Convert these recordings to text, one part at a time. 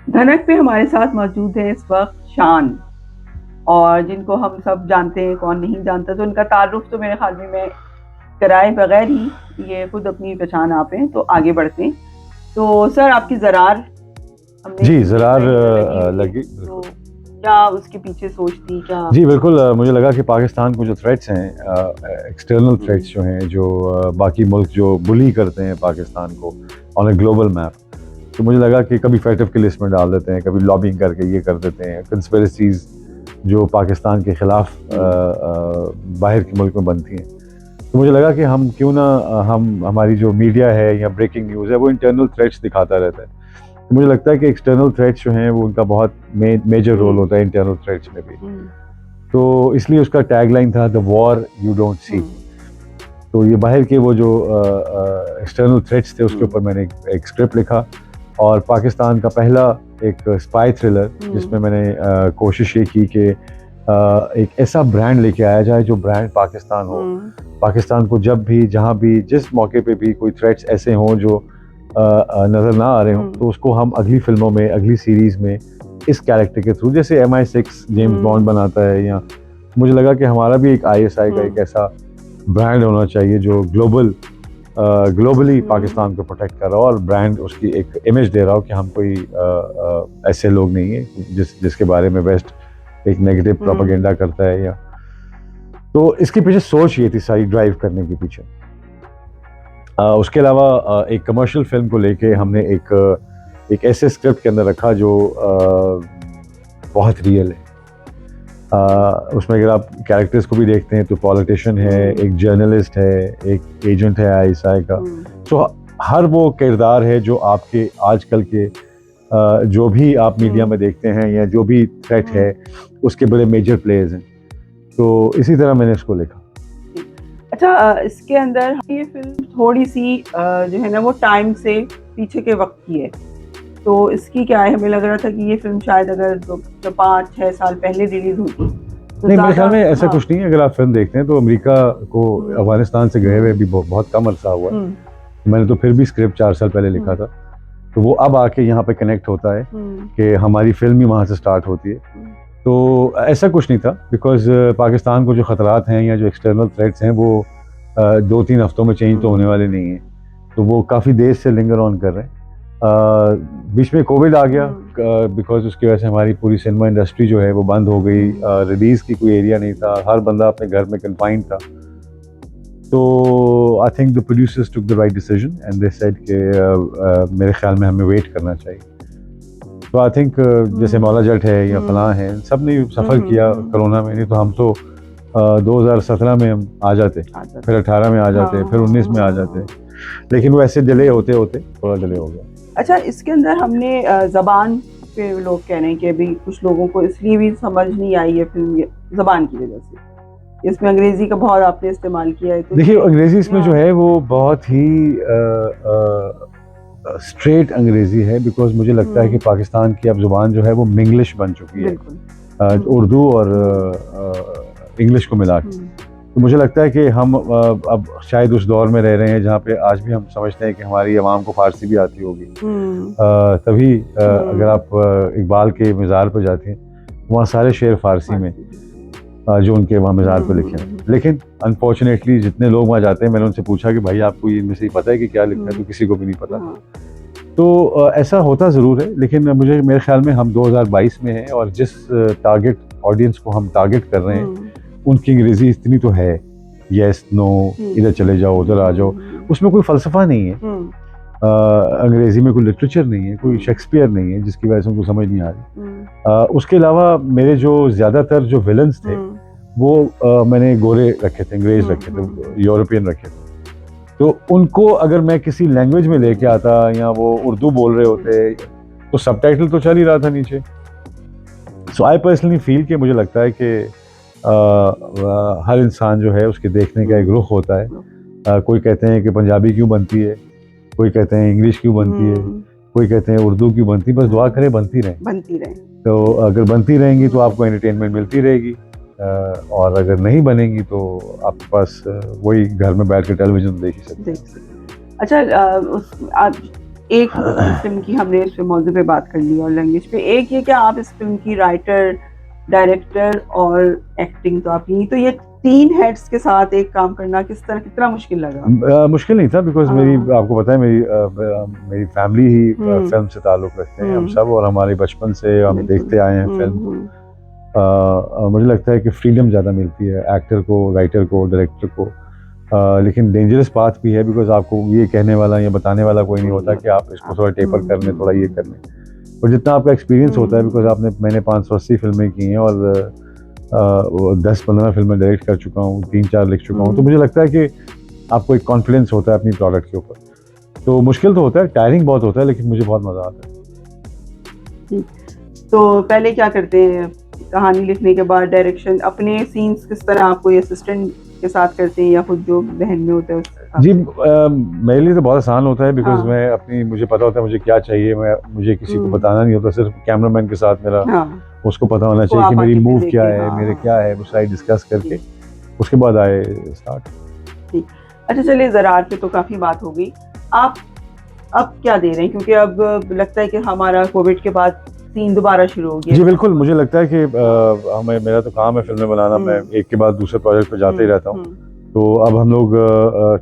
धनक पे हमारे साथ मौजूद है इस वक्त शान, और जिनको हम सब जानते हैं, कौन नहीं जानता। तो उनका तारुफ तो मेरे ख्याल में मैं कराए बगैर ही ये खुद अपनी पहचान आप हैं। तो आगे बढ़ते हैं। तो सर, आपकी ज़रार हमने जी, फिल्म देख ज़रार रही है, लगी हुई है, लगी तो बिल्कुल। क्या उसके पीछे सोच थी क्या? जी, बिल्कुल मुझे लगा कि पाकिस्तान को जो थ्रेट्स हैं, एक्सटर्नल हम्म, थ्रेट्स जो हैं, जो बाकी मुल्क जो बुली करते हैं पाकिस्तान को ऑन ए ग्लोबल मैप, तो मुझे लगा कि कभी फैटफ की लिस्ट में डाल देते हैं, कभी लॉबिंग करके ये कर देते हैं, कंस्पिरेसीज़ जो पाकिस्तान के ख़िलाफ़ हम्म, बाहर के मुल्क में बनती हैं। तो मुझे लगा कि हम क्यों ना हम हमारी जो मीडिया है या ब्रेकिंग न्यूज़ है वो इंटरनल थ्रेट्स दिखाता रहता है। तो मुझे लगता है कि एक्सटर्नल थ्रेट्स जो हैं वो उनका बहुत मेजर रोल हम्म, होता है इंटरनल थ्रेट्स में भी। हम्म, तो इसलिए उसका टैगलाइन था the war you don't see. हम्म, तो ये बाहर के वो जो एक्सटर्नल थ्रेट्स थे उसके हम्म, ऊपर मैंने एक स्क्रिप्ट लिखा, और पाकिस्तान का पहला एक स्पाई थ्रिलर हम्म, जिसमें मैंने कोशिश ये की कि एक ऐसा ब्रांड लेके आया जाए जो ब्रांड पाकिस्तान हो। हम्म, पाकिस्तान को जब भी, जहाँ भी, जिस मौके पे भी कोई थ्रेट्स ऐसे हों जो नज़र ना आ रहे हों, हम्म, तो उसको हम अगली फिल्मों में, अगली सीरीज़ में इस कैरेक्टर के थ्रू, जैसे MI6 जेम्स बॉन्ड हम्म, बनाता है, या मुझे लगा कि हमारा भी एक ISI का एक हम्म, ऐसा ब्रांड होना चाहिए जो ग्लोबली हम्म, पाकिस्तान को प्रोटेक्ट कर रहा हो, और ब्रांड उसकी एक इमेज दे रहा हो कि हम कोई ऐसे लोग नहीं है जिसके बारे में वेस्ट एक नेगेटिव हम्म, प्रोपेगेंडा करता है। या तो इसके पीछे सोच ये थी सारी ड्राइव करने के पीछे। उसके अलावा एक कमर्शियल फिल्म को लेके हमने एक ऐसे स्क्रिप्ट के अंदर रखा जो बहुत रियल है। उसमें अगर आप कैरेक्टर्स को भी देखते हैं तो पॉलिटिशियन है, हम्म, एक जर्नलिस्ट है, एक एजेंट है ISI का। हम्म, तो हर वो किरदार है जो आपके आजकल के जो भी आप मीडिया हम्म, में देखते हैं या जो भी थ्रेट है, हम्म, उसके बड़े मेजर प्लेयर्स हैं। तो इसी तरह मैंने इसको लिखा। जी। अच्छा, इसके अंदर ये फिल्म थोड़ी सी जो है ना, वो टाइम से पीछे के वक्त की है। तो इसकी क्या है, हमें लग रहा था कि ये फिल्म शायद अगर जो 5-6 साल पहले रिलीज होती तो नहीं, मेरे ज्यादा। ख्याल में ऐसा हाँ। कुछ नहीं है। अगर आप फिल्म देखते हैं तो अमेरिका को हम्म, अफगानिस्तान से गए हुए हम्म, भी बहुत कम अरसा हुआ हम्म, है। मैंने तो फिर भी स्क्रिप्ट 4 साल पहले लिखा हम्म, था। तो वो अब आके यहाँ पे कनेक्ट होता है हम्म, कि हमारी फिल्म ही वहाँ से स्टार्ट होती है। हम्म, तो ऐसा कुछ नहीं था, बिकॉज पाकिस्तान को जो ख़तरात हैं या जो एक्सटर्नल थ्रेट्स हैं वो 2-3 हफ्तों में चेंज तो होने हम्म, वाले नहीं हैं। तो वो काफ़ी देर से लिंगर ऑन कर रहे हैं। बीच में कोविड आ गया, हम्म, बिकॉज उसकी वजह से हमारी पूरी सिनेमा इंडस्ट्री जो है वो बंद हो गई। हम्म, रिलीज़ की कोई एरिया नहीं था, हर बंदा अपने घर में कन्फाइंड था। तो I think the producers took the right decision and they said कि मेरे ख्याल में हमें वेट करना चाहिए। तो आई थिंक जैसे हम्म, मौला जट है या हम्म, फलां है, सब ने सफ़र हम्म, किया कोरोना में। नहीं तो हम तो 2017 में हम आ जाते, आता फिर था। 18 में आ हाँ, जाते, फिर हाँ, 19 में आ हाँ, जाते। हाँ। लेकिन वो ऐसे डिले हम्म, होते होते थोड़ा डिले जी। हो गया। अच्छा, इसके अंदर हमने जबान पे लोग कह रहे हैं कि अभी कुछ लोगों को इसलिए भी समझ नहीं आई है फिल्म, जबान की वजह से। इसमें अंग्रेजी का बहुत आपने इस्तेमाल किया है, तो देखिए, ये। अंग्रेजी इसमें जो हाँ। है वो बहुत ही स्ट्रेट अंग्रेजी है, बिकॉज मुझे लगता है कि हम्म, पाकिस्तान की अब ज़ुबान जो है वो मिंग्लिश बन चुकी है, बिल्कुल। हम्म, उर्दू और हम्म, इंग्लिश को मिला के। हम्म, तो मुझे लगता है कि हम अब शायद उस दौर में रह रहे हैं जहाँ पे आज भी हम समझते हैं कि हमारी आवाम को फ़ारसी भी आती होगी। हम्म, तभी अगर हम्म, आप इकबाल के मज़ार पर जाते हैं, वहाँ सारे शेर फ़ारसी में फारसी में। जो उनके वहाँ मज़ार हम्म, पे लिखे हैं। लेकिन अनफॉर्चुनेटली जितने लोग वहाँ जाते हैं, मैंने उनसे पूछा कि भाई आपको ये इनमें से पता है कि क्या लिखा है, तो किसी को भी नहीं पता। हाँ। तो ऐसा होता ज़रूर है, लेकिन मुझे मेरे ख्याल में हम 2022 में हैं, और जिस टारगेट ऑडियंस को हम टारगेट कर रहे हैं, हम्म, उनकी अंग्रेज़ी इतनी तो है, येस, नो, इधर चले जाओ, उधर आ जाओ। उसमें कोई फ़लसफ़ा नहीं है। हम्म, अंग्रेज़ी में कोई लिटरेचर नहीं है, कोई हम्म, शेक्सपियर नहीं है जिसकी वजह से उनको समझ नहीं आ रही। हम्म, उसके अलावा मेरे जो ज़्यादातर जो विलन्स थे हम्म, वो मैंने गोरे रखे थे, अंग्रेज़ रखे थे, यूरोपियन रखे थे। तो उनको अगर मैं किसी लैंग्वेज में लेके आता या वो उर्दू बोल रहे होते, तो सबटाइटल तो चल ही रहा था नीचे। सो आई पर्सनली फील कि मुझे लगता है कि हर इंसान जो है उसके देखने का एक रुख होता है। कोई कहते हैं कि पंजाबी क्यों बनती है, कोई कहते हैं इंग्लिश क्यों बनती है, हम्म, कोई कहते हैं उर्दू क्यों बनती है। बस दुआ करें बनती रहें। बनती रहे। तो अगर बनती रहेंगी तो हम्म, आपको एंटरटेनमेंट मिलती रहेगी, और अगर नहीं बनेंगी तो आपके पास वही घर में बैठ कर टेलीविज़न देख ही सकते देख हैं। सकते। अच्छा, एक इस फिल्म की हमने इस मौजू पे बात कर ली और लैंग्वेज पे, एक ये कि आप इस फिल्म की राइटर, डायरेक्टर और एक्टिंग तो आपकी, तो ये 3 हेड्स के साथ एक काम करना कितना मुश्किल लगा? मुश्किल नहीं था बिकॉज मेरी, हाँ। आपको पता है मेरी फैमिली ही फिल्म से ताल्लुक़ रखते हैं हम सब, और हमारे बचपन से हम देखते आए हैं फिल्म को। मुझे लगता है कि फ्रीडम ज़्यादा मिलती है एक्टर को, राइटर को, डायरेक्टर को। लेकिन डेंजरस पाथ भी है बिकॉज आपको ये कहने वाला या बताने वाला कोई नहीं होता कि आप इसको थोड़ा टेपर कर लें, थोड़ा ये कर लें। और जितना आपका एक्सपीरियंस होता है, बिकॉज मैंने 580 फिल्में की हैं और 10-15 फिल्में डायरेक्ट कर चुका हूँ, 3-4 लिख चुका हूँ, तो मुझे लगता है कि आपको एक कॉन्फिडेंस होता है अपनी प्रोडक्ट के ऊपर। तो मुश्किल तो होता है, टायरिंग बहुत होता है, लेकिन मुझे बहुत मज़ा आता है। तो पहले क्या करते हैं कहानी लिखने के बाद? डायरेक्शन, अपने सीन्स किस तरह आप कोई असिस्टेंट के साथ करते हैं या खुद जो बहन में होता है उसके? जी, मेरे लिए तो बहुत आसान होता है बिकॉज हाँ। मुझे पता होता है मुझे क्या चाहिए, मुझे किसी को बताना नहीं होता, सिर्फ कैमरामैन के साथ मेरा उसको पता होना चाहिए कि मेरी मूव क्या है, मेरे क्या है, वो सारी डिस्कस करके उसके बाद आए स्टार्ट। ठीक, अच्छा चलिए, ज़रार पे तो काफ़ी बात हो गई। आप अब क्या दे रहे हैं, क्योंकि अब लगता है कि हमारा कोविड के बाद सीन दोबारा शुरू हो गया? जी बिल्कुल, मुझे लगता है कि मेरा तो काम है फिल्में बनाना, मैं एक के बाद दूसरे प्रोजेक्ट पे जाते ही रहता हूँ। तो अब हम लोग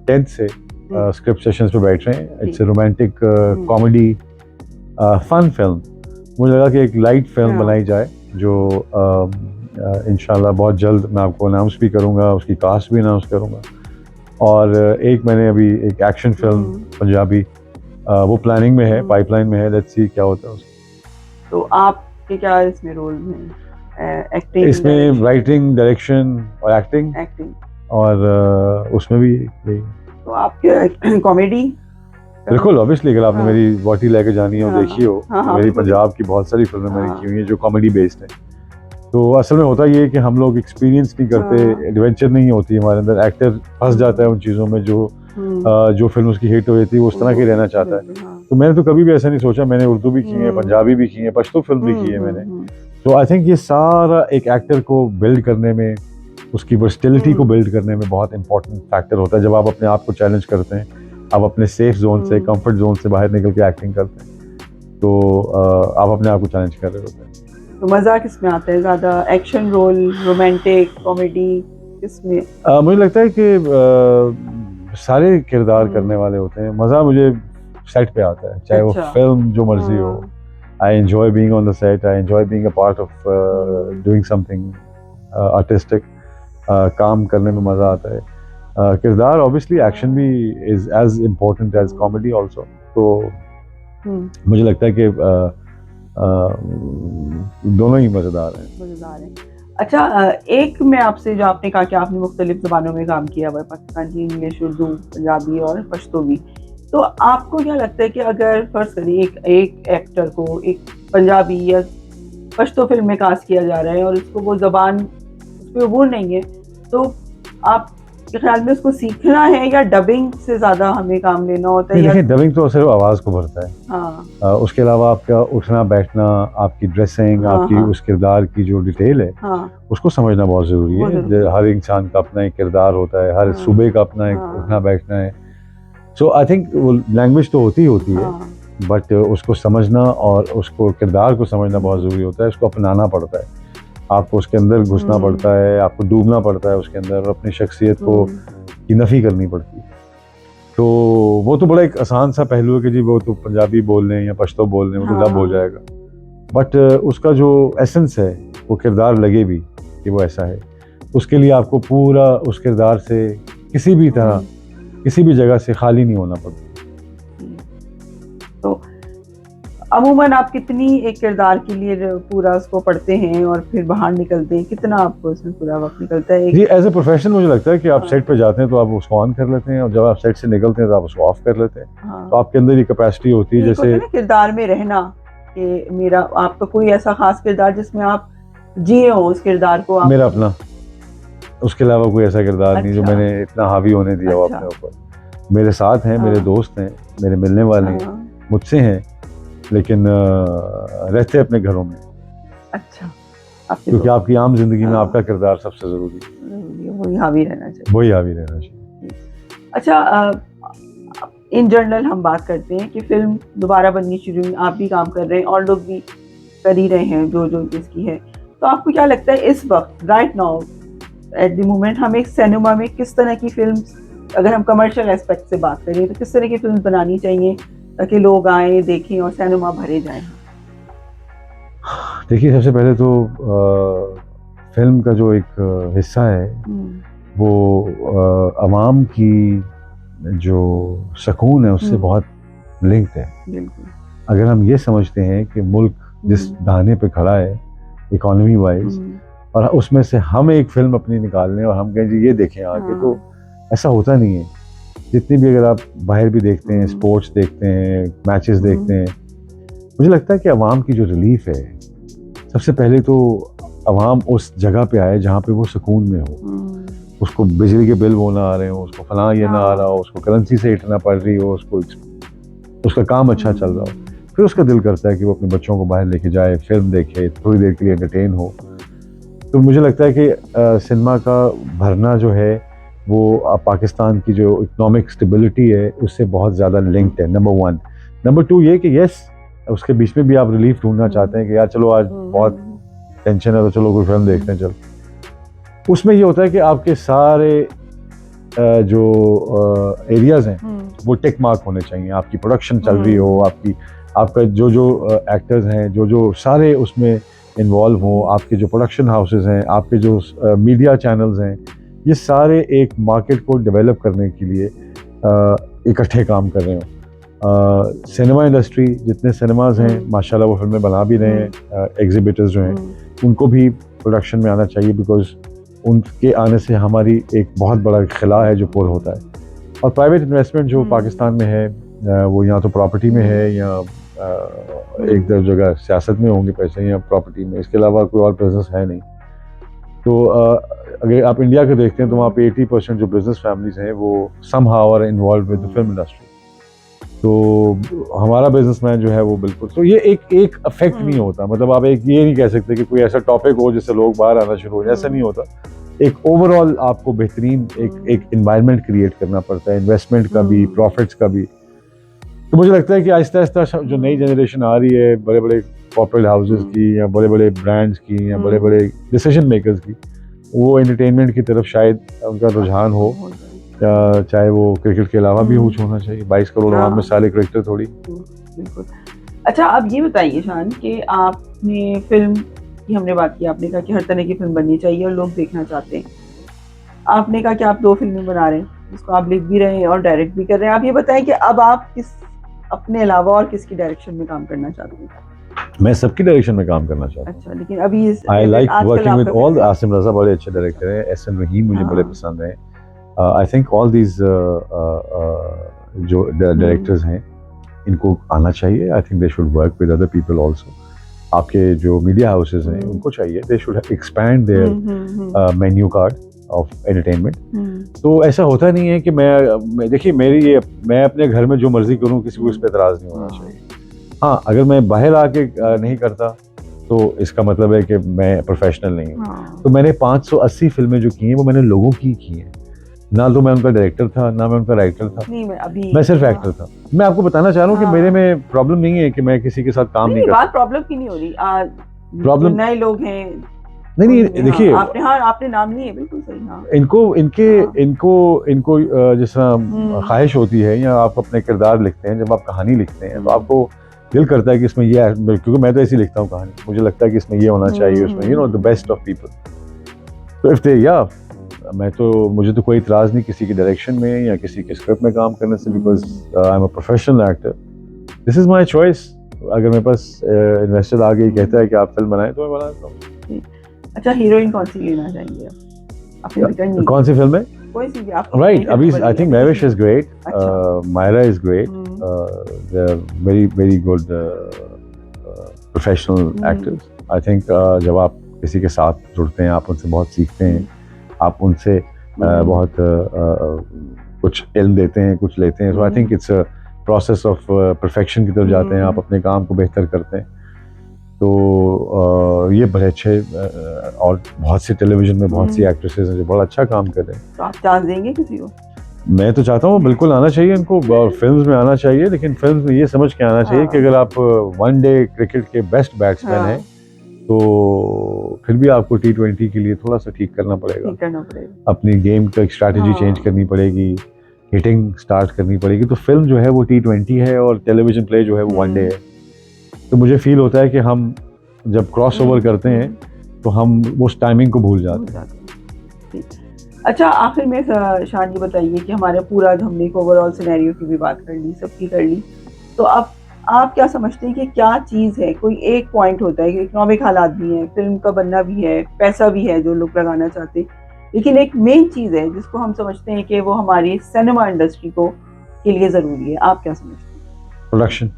10th से स्क्रिप्ट सेशंस पे बैठ रहे हैं। It's a romantic comedy fun film. मुझे लगा कि एक लाइट फिल्म बनाई जाए जो इंशाल्लाह बहुत जल्द मैं आपको अनाउंस भी करूँगा, उसकी कास्ट भी अनाउंस करूँगा। और एक मैंने अभी एक एक्शन फिल्म पंजाबी वो प्लानिंग में है, पाइपलाइन में है, लेट्स सी क्या होता है उसका। तो आपके क्या इसमें रोल हैं? एक्टिंग, इसमें राइटिंग, डायरेक्शन और एक्टिंग और उसमें भी यही। तो आप कॉमेडी? बिल्कुल, ऑब्वियसली अगर आपने मेरी वॉटी लेके जानी हो, देखी हो, मेरी पंजाब की बहुत सारी फिल्में मैंने की हुई हैं जो कॉमेडी बेस्ड हैं। तो असल में होता ये है कि हम लोग एक्सपीरियंस नहीं करते, एडवेंचर नहीं होती हमारे अंदर, एक्टर फंस जाता है उन चीज़ों में जो फिल्म उसकी हिट हो जाती है वो उस तरह की रहना चाहता है। तो मैंने तो कभी भी ऐसा नहीं सोचा, मैंने उर्दू भी की है, पंजाबी भी की है, पश्तो फिल्म भी की है मैंने। तो आई थिंक ये सारा एक एक्टर को बिल्ड करने में, उसकी वर्सटिलिटी को बिल्ड करने में बहुत इंपॉर्टेंट फैक्टर होता है। जब आप अपने आप को चैलेंज करते हैं, आप अपने सेफ जोन से, कंफर्ट जोन से बाहर निकल के एक्टिंग करते हैं, तो आप अपने आप को चैलेंज कर रहे होते हैं। तो मज़ा किस में आता है ज़्यादा? एक्शन रोल, रोमांटिक, कॉमेडी, किसमें? मुझे लगता है कि सारे किरदार करने वाले होते हैं। मज़ा मुझे सेट पे आता है, चाहे वो फिल्म जो मर्जी हो। I enjoy being on the set, I enjoy being a part of doing something artistic. काम करने में मज़ा आता है। किरदार ऑब्वियसली, एक्शन भी is as important as comedy also. तो मुझे लगता है कि दोनों ही मज़ेदार हैं। अच्छा, एक मैं आपसे, जो आपने कहा कि आपने मुख्तलिफ ज़बानों में काम किया हुआ है, पाकिस्तानी, इंग्लिश, उर्दू, पंजाबी और पश्तो भी, तो आपको क्या लगता है कि अगर फर्ज करिए एक एक्टर को एक पंजाबी या पश्तो फिल्म में कास्ट किया जा रहा है और उसको वो ज़बान उस पर अबूर नहीं है, तो आपके ख्याल में उसको सीखना है या डबिंग से ज़्यादा हमें काम लेना होता है? देखिए, डबिंग तो सिर्फ आवाज़ को भरता है। उसके अलावा आपका उठना बैठना, आपकी ड्रेसिंग, आपकी उस किरदार की जो डिटेल है, उसको समझना बहुत ज़रूरी है। हर इंसान का अपना एक किरदार होता है, हर सूबे का अपना एक उठना बैठना है। सो आई थिंक वो लैंग्वेज तो होती है, बट उसको समझना और उसको किरदार को समझना बहुत ज़रूरी होता है। उसको अपनाना पड़ता है, आपको उसके अंदर घुसना पड़ता है, आपको डूबना पड़ता है उसके अंदर, और अपनी शख्सियत को की नफ़ी करनी पड़ती है। तो वो तो बड़ा एक आसान सा पहलू है कि जी वो तो पंजाबी बोल लें या पश्तो बोल लें, वो तो लब हो जाएगा। बट उसका जो एसेंस है, वो किरदार लगे भी कि वो ऐसा है, उसके लिए आपको पूरा उस किरदार से किसी भी तरह, किसी भी जगह से खाली नहीं होना पड़ता। तो अमूमन आप कितनी एक किरदार के लिए पूरा उसको पढ़ते हैं और फिर बाहर निकलते हैं? कितना आपको इसमें पूरा वक्त निकलता है? जी, एज ए प्रोफेशन मुझे लगता है कि आप सेट पे जाते हैं तो आप उसको ऑन कर लेते हैं, और जब आप सेट से निकलते हैं तो आप उसको ऑफ कर लेते हैं। तो आपके अंदर ये कैपेसिटी होती है, जैसे किरदार में रहना, कि मेरा आपका कोई ऐसा खास किरदार जिसमें आप जिए हो उस किरदार को? मेरा अपना, उसके अलावा कोई ऐसा किरदार नहीं जो मैंने इतना हावी होने दिया हो अपने ऊपर। मेरे साथ हैं, मेरे दोस्त हैं, मेरे मिलने वाले हैं, मुझसे हैं, लेकिन रहते अपने घरों में। अच्छा, क्योंकि आपकी आम जिंदगी में आपका किरदार सबसे जरूरी है, वही हावी रहना चाहिए, वही हावी रहना चाहिए। अच्छा, इन जनरल हम बात करते हैं कि फिल्म दोबारा बननी शुरू हुई, आप भी काम कर रहे हैं और लोग भी कर ही रहे हैं जो जो इसकी है, तो आपको क्या लगता है इस वक्त right now at the moment हमें सिनेमा में किस तरह की फिल्म, अगर हम कमर्शियल एस्पेक्ट से बात करें तो किस तरह की फिल्म बनानी चाहिए ताकि लोग आए देखें और सिनेमा भरे जाएं? देखिए, सबसे पहले तो फिल्म का जो एक हिस्सा है वो अवाम की जो सुकून है उससे बहुत लिंक्ड है। बिल्कुल। अगर हम ये समझते हैं कि मुल्क जिस दाने पे खड़ा है इकोनॉमी वाइज, और उसमें से हम एक फिल्म अपनी निकाल लें और हम कहें जी ये देखें आगे, तो ऐसा होता नहीं है। जितनी भी, अगर आप बाहर भी देखते हैं, स्पोर्ट्स देखते हैं, मैचेस देखते हैं, मुझे लगता है कि अवाम की जो रिलीफ है, सबसे पहले तो अवाम उस जगह पे आए जहाँ पे वो सुकून में हो। उसको बिजली के बिल वो ना आ रहे हो, उसको फलां ये ना आ रहा हो, उसको करेंसी से हिटना पड़ रही हो, उसको उसका काम अच्छा चल रहा हो, फिर उसका दिल करता है कि वो अपने बच्चों को बाहर लेके जाए, फिल्म देखे, थोड़ी देर के लिए एंटरटेन हो। तो मुझे लगता है कि सिनेमा का भरना जो है वो पाकिस्तान की जो इकोनॉमिक स्टेबिलिटी है उससे बहुत ज़्यादा लिंक्ड है, नंबर 1। नंबर 2 ये कि यस, उसके बीच में भी आप रिलीफ ढूंढना चाहते हैं कि यार चलो आज बहुत टेंशन है तो चलो कोई फिल्म देखते हैं। चलो, उसमें ये होता है कि आपके सारे जो एरियाज हैं वो टिक मार्क होने चाहिए। आपकी प्रोडक्शन चल रही हो, आपका जो जो एक्टर्स हैं, जो जो सारे उसमें इन्वॉल्व हो, आपके जो प्रोडक्शन हाउसेस हैं, आपके जो मीडिया चैनल्स हैं, ये सारे एक मार्केट को डेवलप करने के लिए इकट्ठे काम कर रहे हो। सिनेमा इंडस्ट्री, जितने सिनेमाज हैं माशाल्लाह वो फिल्में बना भी रहे हैं। एग्जिबिटर्स जो हैं उनको भी प्रोडक्शन में आना चाहिए, बिकॉज उनके आने से हमारी एक बहुत बड़ा खिला है जो पुर होता है। और प्राइवेट इन्वेस्टमेंट जो पाकिस्तान में है वो या तो प्रॉपर्टी में है या एक जगह सियासत में होंगे पैसे या प्रॉपर्टी में, इसके अलावा कोई और बिजनेस है नहीं। तो अगर आप इंडिया के देखते हैं तो वहाँ पे 80% जो बिजनेस फैमिलीज हैं वो somehow are involve with the film industry. तो हमारा बिजनेसमैन जो है वो बिल्कुल, तो ये एक अफेक्ट नहीं होता। मतलब आप एक ये नहीं कह सकते कि कोई ऐसा टॉपिक हो जिससे लोग बाहर आना शुरू हो जाए, ऐसा नहीं होता। एक ओवरऑल आपको बेहतरीन एक एनवायरनमेंट क्रिएट करना पड़ता है, इन्वेस्टमेंट का भी, प्रॉफिट्स का भी। तो मुझे लगता है कि आहिस्ता आहिस्ता जो नई जनरेशन आ रही है, बड़े बड़े कॉर्पोरेट हाउसेस की या बड़े बड़े ब्रांड्स की या बड़े बड़े डिसीजन मेकर्स की, वो एंटरटेनमेंट की तरफ शायद उनका रुझान हो, चाहे वो क्रिकेट के अलावा भी कुछ होना चाहिए। 22 करोड़ आवाम में सारे क्रिकेटर थोड़ी। बिल्कुल। अच्छा, आप ये बताइए शान कि आपने फिल्म की हमने बात की, आपने कहा कि हर तरह की फिल्म बननी चाहिए और लोग देखना चाहते हैं। आपने कहा कि आप 2 फिल्में बना रहे हैं जिसको आप लिख भी रहे हैं और डायरेक्ट भी कर रहे हैं। आप ये बताएं कि अब आप किस अपने अलावा और किसकी डायरेक्शन में काम करना चाहते हैं? मैं सबकी डायरेक्शन में काम करना चाहता हूँ। अच्छा, लेकिन अभी I like working with all. Asim Raza बड़े अच्छे डायरेक्टर हैं, एहसन रहीम मुझे बड़े पसंद हैं। आई थिंक ऑल दीज जो डायरेक्टर्स हैं इनको आना चाहिए। I think they should work with other people also. आपके जो मीडिया हाउसेस हैं उनको चाहिए, they should expand there menu card of entertainment. तो ऐसा होता नहीं है कि मैं देखिए मैं अपने घर में जो मर्जी करूं, किसी को इस पर एतराज़ नहीं होना चाहिए। हाँ, अगर मैं बाहर आके नहीं करता तो इसका मतलब है कि मैं प्रोफेशनल नहीं हूँ। तो मैंने 580 फिल्में जो की हैं वो मैंने लोगों की हैं। ना तो मैं उनका डायरेक्टर था, ना मैं उनका राइटर था, मैं सिर्फ एक्टर था। मैं आपको बताना चाह रहा हूँ कि मेरे में प्रॉब्लम नहीं है कि मैं किसी के साथ काम नहीं करता। बात प्रॉब्लम की नहीं हो रही, प्रॉब्लम नए लोग हैं। नहीं देखिए, आपने नाम नहीं है, बिल्कुल सही। हाँ, इनको जिस तरह ख्वाहिश होती है या आप अपने किरदार लिखते हैं, जब आप कहानी लिखते हैं तो आपको दिल करता है कि इसमें ये, क्योंकि मैं तो ऐसी लिखता हूँ कहानी, मुझे लगता है कि इसमें ये होना चाहिए, उसमें द बेस्ट ऑफ पीपल। तो इफ दे मुझे तो कोई इतराज़ नहीं किसी की डायरेक्शन में या किसी के स्क्रिप्ट में काम करने से, because I am a professional actor. This is my choice. अगर मेरे पास इन्वेस्टर आ गई कहता है कि आप फिल्म बनाएं तो मैं बनाता हूँ। अच्छा, हीरोइन कौन सी लेना चाहेंगे आप? कौन सी फिल्म है? कोई सी भी आप। राइट, अभी I think Mahwish is great, Maira is great, they are very very good professional actors. I think जब आप किसी के साथ जुड़ते हैं, आप उनसे बहुत सीखते हैं, आप उनसे बहुत कुछ इल्म देते हैं, कुछ लेते हैं। So I think it's a process of perfection की तरफ जाते हैं, आप अपने काम को बेहतर करते हैं। तो ये बड़े अच्छे और बहुत सी टेलीविजन में बहुत सी एक्ट्रेसेस हैं जो बड़ा अच्छा काम कर रहे हैं। तो आप चांस देंगे किसी को? मैं तो चाहता हूँ बिल्कुल आना चाहिए इनको और फिल्म्स में आना चाहिए, लेकिन फिल्म्स में ये समझ के आना चाहिए हाँ। कि अगर आप वनडे क्रिकेट के बेस्ट बैट्समैन हाँ, हैं तो फिर भी आपको T20 के लिए थोड़ा सा ठीक करना पड़ेगा, ठीक करना पड़ेगा। अपनी गेम का एक स्ट्रैटेजी हाँ। चेंज करनी पड़ेगी, हिटिंग स्टार्ट करनी पड़ेगी। तो फिल्म जो है वो T20 है और टेलीविजन प्ले जो है वो वनडे है। तो मुझे फील होता है कि हम जब क्रॉस ओवर करते हैं तो हम उस टाइमिंग को भूल जाते हैं। ठीक। अच्छा, आखिर में शान ये बताइए कि हमारे पूरा हमने एक ओवरऑल सिनेरियो की भी बात कर ली, सबकी कर ली, तो अब आप क्या समझते हैं कि क्या चीज़ है, कोई एक पॉइंट होता है कि इकोनॉमिक हालात भी हैं, फिल्म का बनना भी है, पैसा भी है जो लोग लगाना चाहते हैं, लेकिन एक मेन चीज़ है जिसको हम समझते हैं कि वो हमारी सिनेमा इंडस्ट्री को के लिए ज़रूरी है। आप क्या समझते हैं? Production,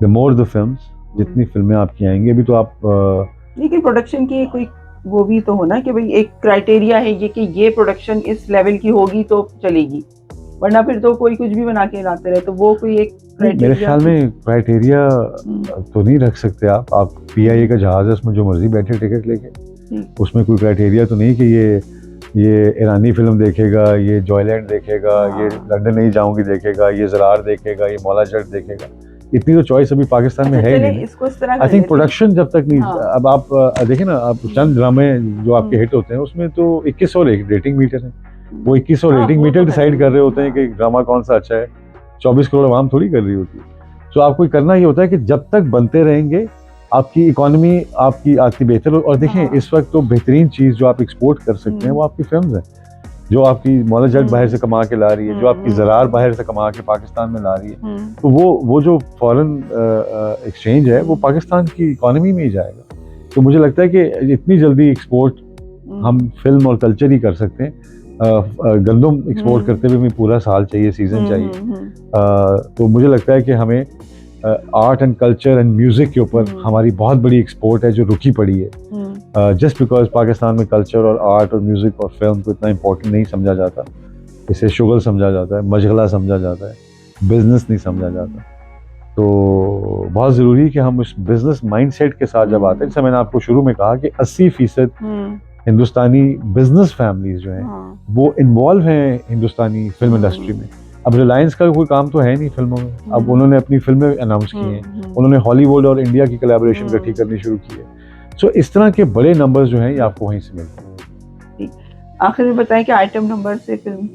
the more the films, जितनी फिल्में आपकी आएंगी, अभी तो आप लेकिन प्रोडक्शन की कोई वो भी तो होना कि भाई एक क्राइटेरिया है ये कि ये प्रोडक्शन इस लेवल की होगी तो चलेगी, वरना फिर तो कोई कुछ भी बना के लाते रहे, तो वो कोई एक मेरे क्राइटेरिया। ख्याल में क्राइटेरिया तो नहीं रख सकते आप PIA का जहाज है, उसमें जो मर्जी बैठे टिकट लेके, उसमें कोई क्राइटेरिया तो नहीं कि ये ईरानी फिल्म देखेगा, ये जॉयलैंड देखेगा, ये लंदन नहीं जाऊंगी देखेगा, ये ज़रार देखेगा, ये मौला जट देखेगा। इतनी तो चॉइस अभी पाकिस्तान में है ही नहीं। इसको इस तरह आई थिंक प्रोडक्शन जब तक नहीं, अब आप देखें ना, आप चंद ड्रामे जो आपके हिट होते हैं उसमें तो 2100 रेटिंग मीटर है, वो 2100 रेटिंग मीटर डिसाइड कर रहे होते हैं कि ड्रामा कौन सा अच्छा है। 24 करोड़ आवाम थोड़ी कर रही होती है। तो आपको करना ये होता है कि जब तक बनते रहेंगे आपकी इकोनॉमी आपकी आती बेहतर। और देखें इस वक्त तो बेहतरीन चीज़ जो आप एक्सपोर्ट कर सकते हैं वो आपकी फिल्म्स हैं, जो आपकी मौला जट बाहर से कमा के ला रही है, जो आपकी ज़रार बाहर से कमा के पाकिस्तान में ला रही है। तो वो जो फॉरेन एक्सचेंज है वो पाकिस्तान की इकोनॉमी में ही जाएगा। तो मुझे लगता है कि इतनी जल्दी एक्सपोर्ट हम फिल्म और कल्चर ही कर सकते हैं। गंदम एक्सपोर्ट करते हुए हमें पूरा साल चाहिए, सीजन चाहिए। तो मुझे लगता है कि हमें art and culture and music के ऊपर हमारी बहुत बड़ी एक्सपोर्ट है जो रुकी पड़ी है, जस्ट बिकॉज पाकिस्तान में कल्चर और आर्ट और म्यूजिक और फिल्म को इतना इम्पोर्टेंट नहीं समझा जाता। इसे शुगल समझा जाता है, मशगला समझा जाता है, बिजनेस नहीं समझा जाता। तो बहुत ज़रूरी है कि हम उस बिजनेस माइंडसेट के साथ जब आते हैं, जैसे मैंने आपको शुरू में कहा कि 80% हिंदुस्तानी बिजनेस फैमिलीज जो हैं वो इन्वॉल्व हैं हिंदुस्तानी फिल्म इंडस्ट्री में। अब रिलायंस का कोई काम तो है नहीं फिल्मों में, अब उन्होंने अपनी फिल्में अनाउंस की हैं, उन्होंने हॉलीवुड और इंडिया की कोलैबोरेशन इकट्ठी करनी शुरू की है। सो इस तरह के बड़े नंबर्स जो हैं ये आपको वहीं से मिलते हैं। आखिर में बताएं कि आइटम नंबर से फिल्म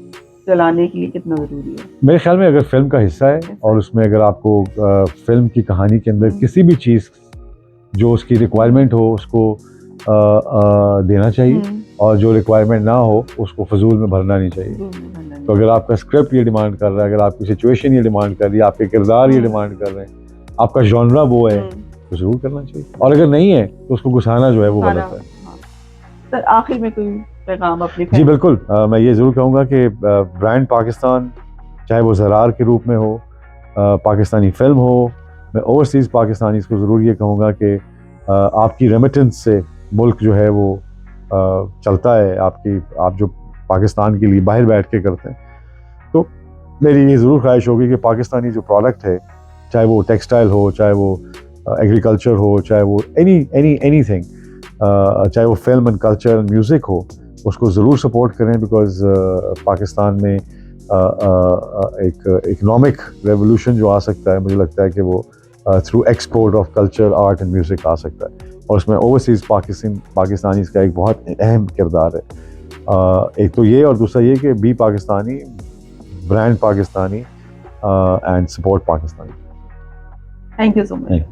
चलाने के लिए कितना ज़रूरी है? मेरे ख्याल में अगर फिल्म का हिस्सा है और उसमें अगर आपको फिल्म की कहानी के अंदर किसी भी चीज़ जो उसकी रिक्वायरमेंट हो उसको देना चाहिए, और जो रिक्वायरमेंट ना हो उसको फजूल में भरना नहीं चाहिए। तो अगर आपका स्क्रिप्ट ये डिमांड कर रहा है, अगर आपकी सिचुएशन ये डिमांड कर रही है, आपके किरदार ये डिमांड कर रहे हैं, आपका जॉनरा वो है, तो जरूर करना चाहिए। और अगर नहीं है तो उसको घुसाना जो है वो गलत है। सर आखिर में कोई पैगाम अपने? जी बिल्कुल, मैं ये ज़रूर कहूँगा कि ब्रांड पाकिस्तान, चाहे वो ज़रार के रूप में हो, पाकिस्तानी फिल्म हो, मैं ओवरसीज़ पाकिस्तानी को ज़रूर ये कहूँगा कि आपकी रेमिटेंस से मुल्क जो है वो चलता है, आप जो पाकिस्तान के लिए बाहर बैठ के करते हैं। तो मेरी ये ज़रूर ख्वाहिश होगी कि पाकिस्तानी जो प्रोडक्ट है, चाहे वो टेक्सटाइल हो, चाहे वो एग्रीकल्चर हो, चाहे वो एनीथिंग, चाहे वो film and culture and music हो, उसको ज़रूर सपोर्ट करें। बिकॉज़ पाकिस्तान में एक इकोनॉमिक रेवोल्यूशन जो आ सकता है, मुझे लगता है कि वो through export of culture, art and music आ सकता है, और उसमें ओवरसीज़ पाकिस्तानी का एक बहुत अहम किरदार है। एक तो ये, और दूसरा ये कि be Pakistani, brand Pakistani and support Pakistani. Thank you so much.